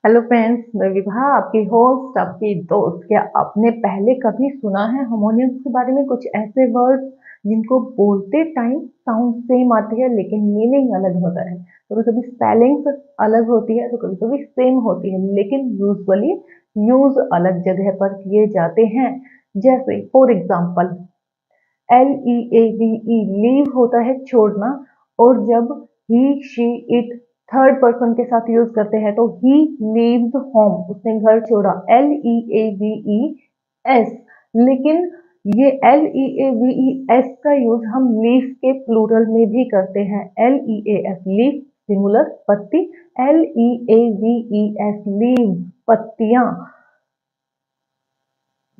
Hello friends, मैं विभा आपकी host, आपकी दोस्त। क्या आपने पहले कभी सुना है होमोनिम्स के बारे में? कुछ ऐसे वर्ड्स जिनको बोलते टाइम साउंड सेम आती है लेकिन मीनिंग अलग होता है। कभी कभी स्पेलिंग्स अलग होती है तो कभी कभी सेम होती है, लेकिन यूजुअली यूज अलग जगह पर किए जाते हैं। जैसे फॉर एग्जाम्पल LEAVE लीव होता है छोड़ना, और जब ही शी इट थर्ड पर्सन के साथ यूज करते हैं तो ही लीव्स होम, उसने घर छोड़ा। LEAVES। लेकिन ये LEAVES का यूज हम लीफ के प्लूरल में भी करते हैं। LEAF लीफ सिंगुलर, पत्ती। LEAVES लीव पत्तियां।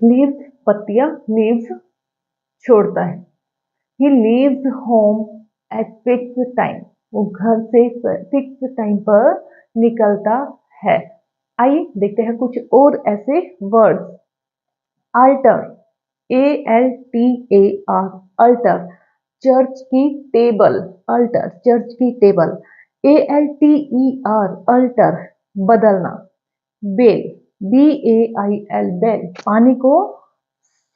लीव्स पत्तियां, लीव्स छोड़ता है। He leaves home at fix time, वो घर से फिक्स टाइम पर निकलता है। आइए देखते हैं कुछ और ऐसे words. Alter, ALTAR, alter church की टेबल। अल्टर चर्च की टेबल। ALTER, अल्टर बदलना। बेल, BAIL बेल पानी को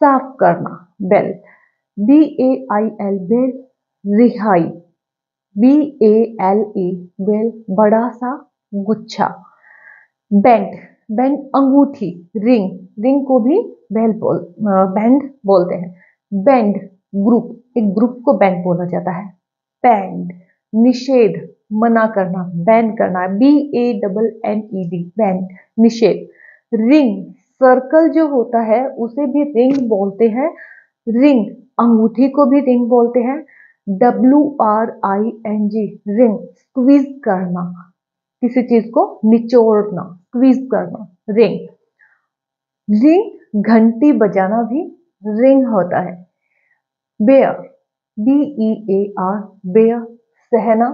साफ करना। बेल, BAIL बेल रिहाई। BALE बेल बड़ा सा गुच्छा। बैंड, बैंड अंगूठी। रिंग, रिंग को भी बैंड बोलते हैं। बैंड ग्रुप, एक ग्रुप को बैंड बोला जाता है। बैंड निषेध, मना करना, बैन करना। BANNED बैंड निषेध। रिंग सर्कल जो होता है उसे भी रिंग बोलते हैं। रिंग अंगूठी को भी रिंग बोलते हैं। WRING रिंग स्क्वीज करना, किसी चीज को निचोड़ना, स्क्वीज करना। रिंग, रिंग घंटी बजाना भी रिंग होता है। बेयर, BEAR बेयर सहना।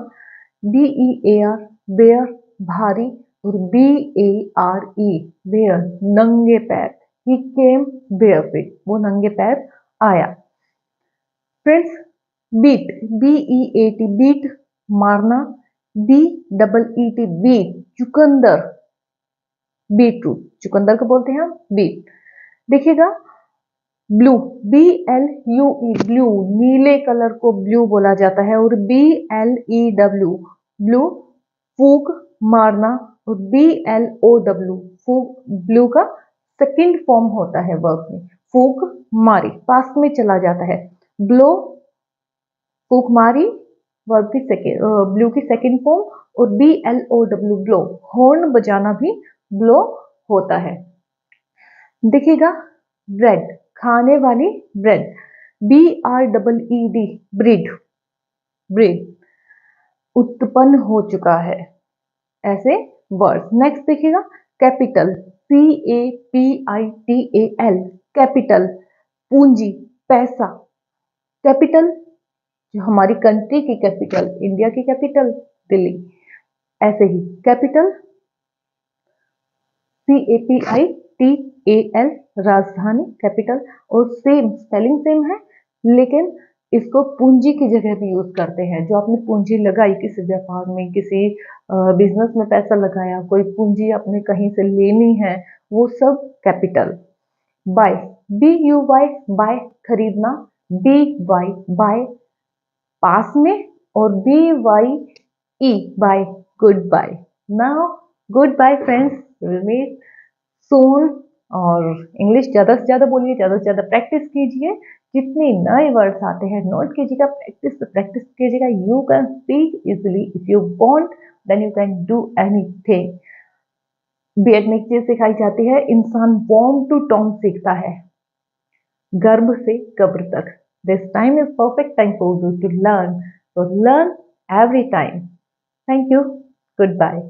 BEAR बेयर भारी। और BARE बेयर नंगे पैर। ही केम बेयरफीट, वो नंगे पैर आया। फ्रेंड्स, बीट, BEAT बीट मारना। BEET बीट चुकंदर, बीटरूट चुकंदर को बोलते हैं हम बीट। देखिएगा ब्लू, BLUE ब्लू नीले कलर को ब्लू बोला जाता है। और BLEW ब्लू फूक मारना। और BLOW फूक ब्लू का सेकंड फॉर्म होता है वर्ब में। फूक मारी पास में चला जाता है। ब्लो फूक मारी वर्ब की सेकेंड, ब्लू की सेकंड फॉर्म। और BLOW ब्लो हॉर्न बजाना भी ब्लो होता है। देखिएगा ब्रेड, खाने वाली ब्रेड। BREED ब्रीड, ब्रीड उत्पन्न हो चुका है। ऐसे वर्ड। नेक्स्ट देखिएगा कैपिटल, CAPITAL कैपिटल पूंजी, पैसा। कैपिटल जो हमारी कंट्री की कैपिटल, इंडिया की कैपिटल दिल्ली। ऐसे ही कैपिटल CAPITAL राजधानी, कैपिटल। और सेम स्पेलिंग सेम है, लेकिन इसको पूंजी की जगह भी यूज करते हैं। जो आपने पूंजी लगाई किसी व्यापार में, किसी बिजनेस में पैसा लगाया, कोई पूंजी आपने कहीं से लेनी है, वो सब कैपिटल। बाय, BUY बाय खरीदना। BY बाय पास में। और BYE bye good bye. Now good bye friends, will meet soon. और इंग्लिश ज्यादा से ज्यादा बोलिए, ज्यादा से ज्यादा प्रैक्टिस कीजिए। जितने नए वर्ड्स आते हैं नोट कीजिएगा, प्रैक्टिस कीजिएगा। You can speak easily if you want, then you can do anything. BEd में एक चीज सिखाई जाती है, इंसान वॉर्म टू टॉम सीखता है, गर्भ से कब्र तक। This time is perfect time for you to learn, so learn every time. Thank you. Goodbye.